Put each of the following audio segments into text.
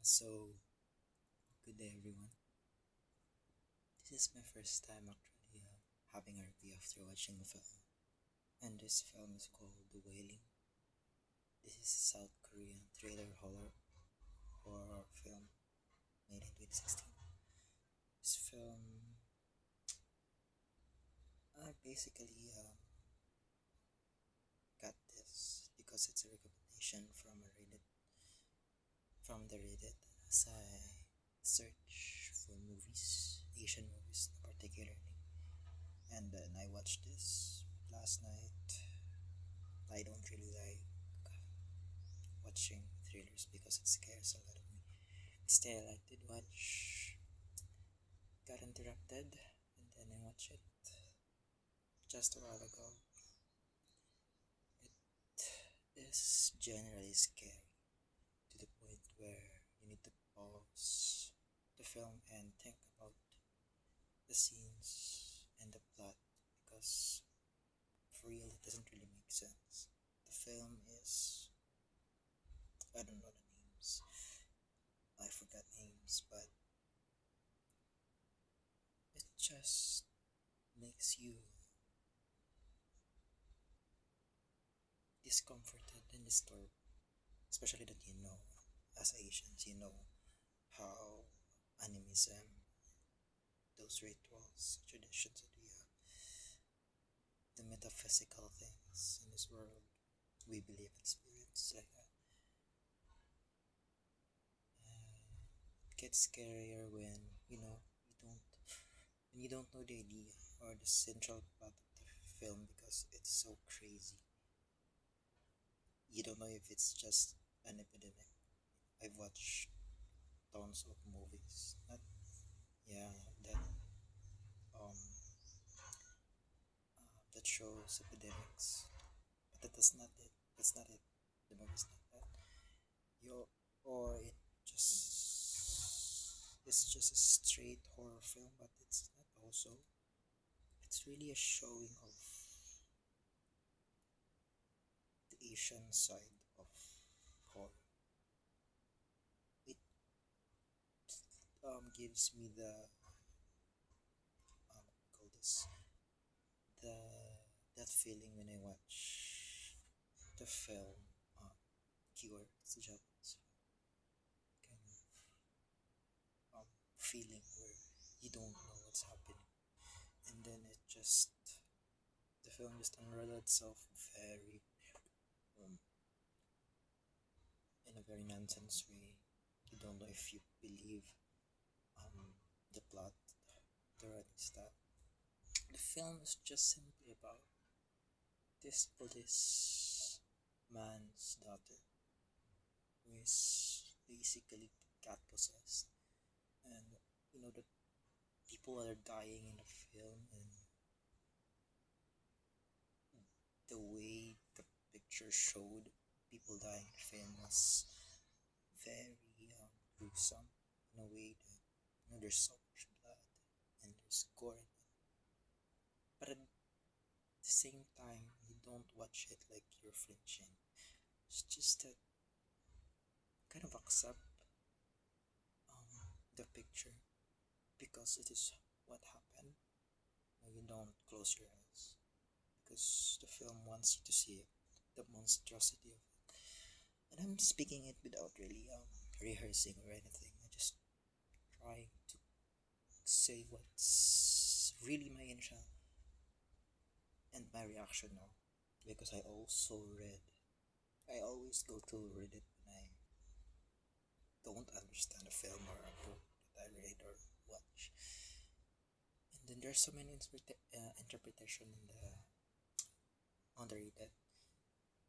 So, good day everyone. This is my first time actually having a review after watching a film. And this film is called The Wailing. This is a South Korean thriller horror film made in 2016. This film, I basically got this because it's a recommendation from the Reddit as I search for movies, Asian movies particularly. And then I watched this last night. I don't really like watching thrillers because it scares a lot of me. Still, I did watch, got interrupted, and then I watched it just a while ago. It is generally scary to the point where you need to pause the film and think about the scenes and the plot because for real it doesn't really make sense. The film is, I don't know the names, I forgot names, but it just makes you discomforted and disturbed, especially that you know, as Asians, you know how animism, those rituals, traditions that we have, the metaphysical things in this world, we believe in spirits like that. It gets scarier when when you don't know the idea or the central plot of the film because it's so crazy. You don't know if it's just an epidemic. I've watched tons of movies, not yeah, that um that shows epidemics, but that's not it. That's not it. The movie's not that. You or it just it's just a straight horror film, but it's not also. It's really a showing of the Asian side of horror. It gives me the call this the that feeling when I watch the film Cure. It's a Japanese kind of feeling where you don't know what's happening, and then the film just unraveled itself um, in a very nonsense way. You don't know if you believe um, the plot, the writing style. The film is just simply about this police man's daughter who is basically cat possessed, and the people are dying in the film, and the way the picture showed people dying in the film was very gruesome in a way that there's so much blood and there's gore in it. But at the same time, you don't watch it like you're flinching. It's just that kind of accept the picture because it is what happened. You don't close your eyes because the film wants you to see it, the monstrosity of it. And I'm speaking it without really rehearsing or anything. I just trying to say what's really my initial and my reaction now because I also read. I always go to Reddit when I don't understand a film or a book that I read or watch. And then there's so many interpretation in the on the Reddit,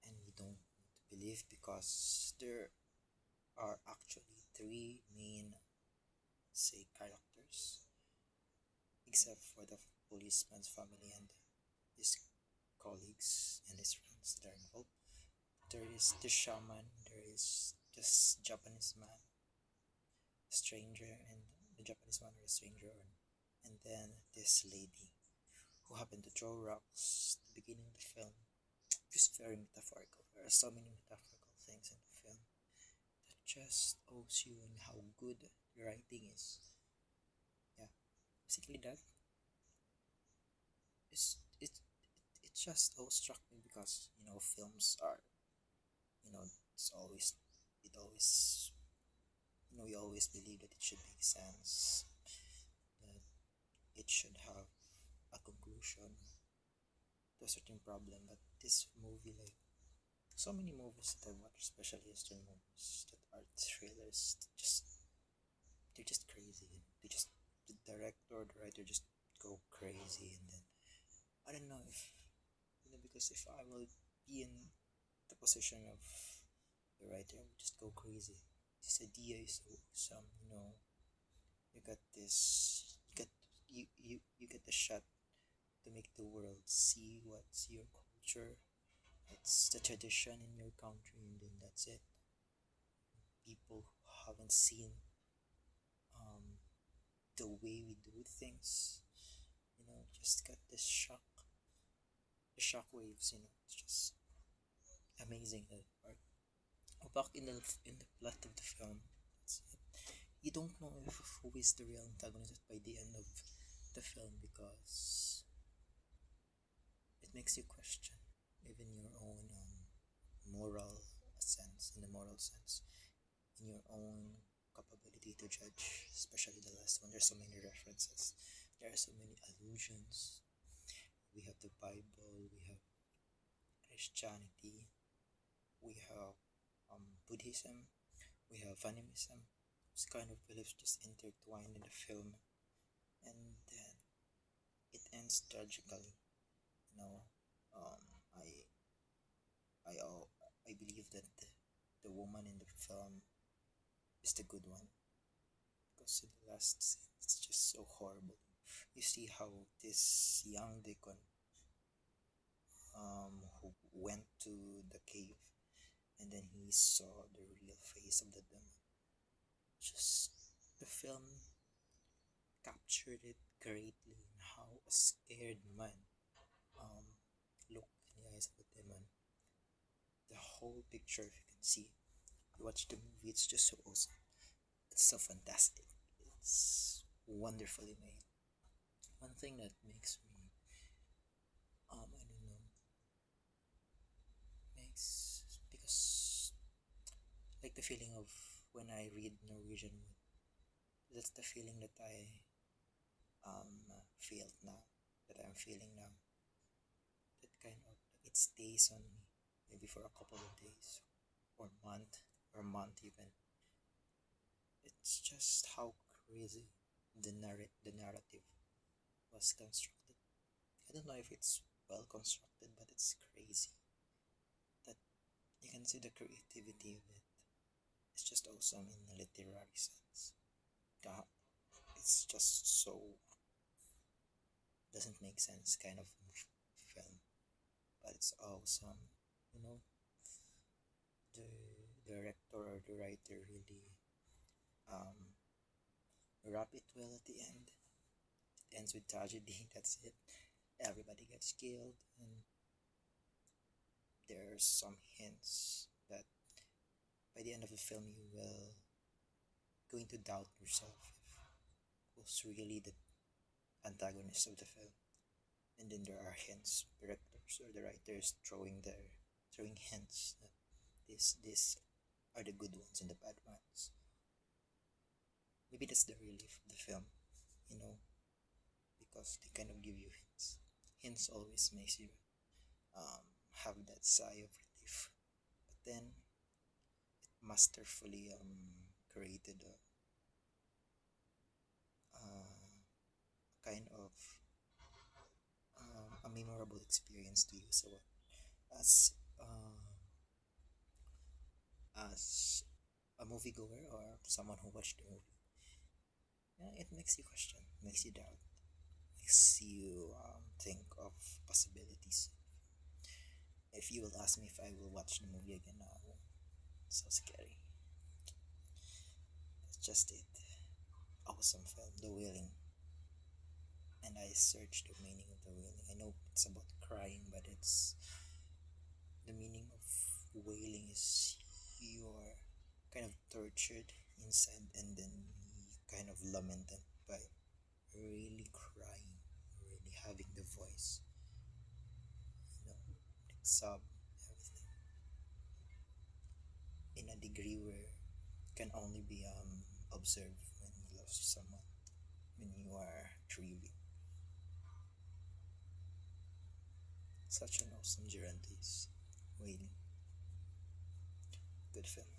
and you don't need to believe because there are actually three main say characters, except for the policeman's family and his colleagues and his friends that are involved. There is the shaman, there is this Japanese man, stranger, and the Japanese man or a stranger, and then this lady who happened to throw rocks at the beginning of the film. It's very metaphorical. There are so many metaphorical things in the film that just owes you on how good the writing is. Yeah, basically that. It just always struck me because films are you know it's always it always we always believe that it should make sense, that it should have a conclusion to a certain problem. But this movie, like so many movies that I watch, especially Eastern movies that are thrillers, they're just crazy. They just the director or the writer just go crazy, and then I don't know if because if I will be in the position of the writer, I would just go crazy. This idea is so awesome, you got this, you get the shot to make the world see what's your culture, it's the tradition in your country, and then that's it. People who haven't seen um, the way we do things, just got this shock, the shock waves. It's just amazing that part. Back in the plot of the film, that's it. You don't know if who is the real antagonist by the end of the film because it makes you question even your own moral sense, in the moral sense, in your own capability to judge, especially the last one. There's so many references, there are so many allusions. We have the Bible, we have Christianity, we have Buddhism, we have animism. Those kind of beliefs just intertwined in the film, and then it ends tragically. You know, um, I I I believe that the woman in the film is the good one because in the last scene it's just so horrible. You see how this young deacon who went to the cave and then he saw the real face of the demon. Just the film captured it greatly in how a scared man um look in the eyes of the demon. The whole picture, if you can see, you watch the movie, it's just so awesome. It's so fantastic. It's wonderfully made. One thing that makes me I don't know, makes because like the feeling of when I read Norwegian, that's the feeling that I feel now, that I'm feeling now. That kind of it stays on me, maybe for a couple of days or month even. It's just how crazy the narrative was constructed. I don't know if it's well constructed, but it's crazy that you can see the creativity of it. It's just awesome in a literary sense. God, it's just so doesn't make sense kind of film, but it's awesome. You know, the director or the writer really um wrap it well at the end. It ends with tragedy. That's it. Everybody gets killed, and there's some hints that by the end of the film you will going to doubt yourself if who's really the antagonist of the film. And then there are hints, directors or the writers throwing hints that these are the good ones and the bad ones. Maybe that's the relief of the film, you know, because they kind of give you hints. Hints always makes you have that sigh of relief. But then it masterfully created a kind of a memorable experience to you. So as as a moviegoer or someone who watched the movie, yeah, it makes you question, makes you doubt, makes you think of possibilities. If you will ask me if I will watch the movie again, so scary. That's just it. Awesome film, The Wailing. And I searched the meaning of The Wailing. I know it's about crying, but it's the meaning of wailing is your kind of tortured inside, and then you kind of lamented by really crying, really having the voice, like sob, everything, in a degree where can only be observed when you love someone, when you are grieving. Such an awesome journey is Wailing. Good film.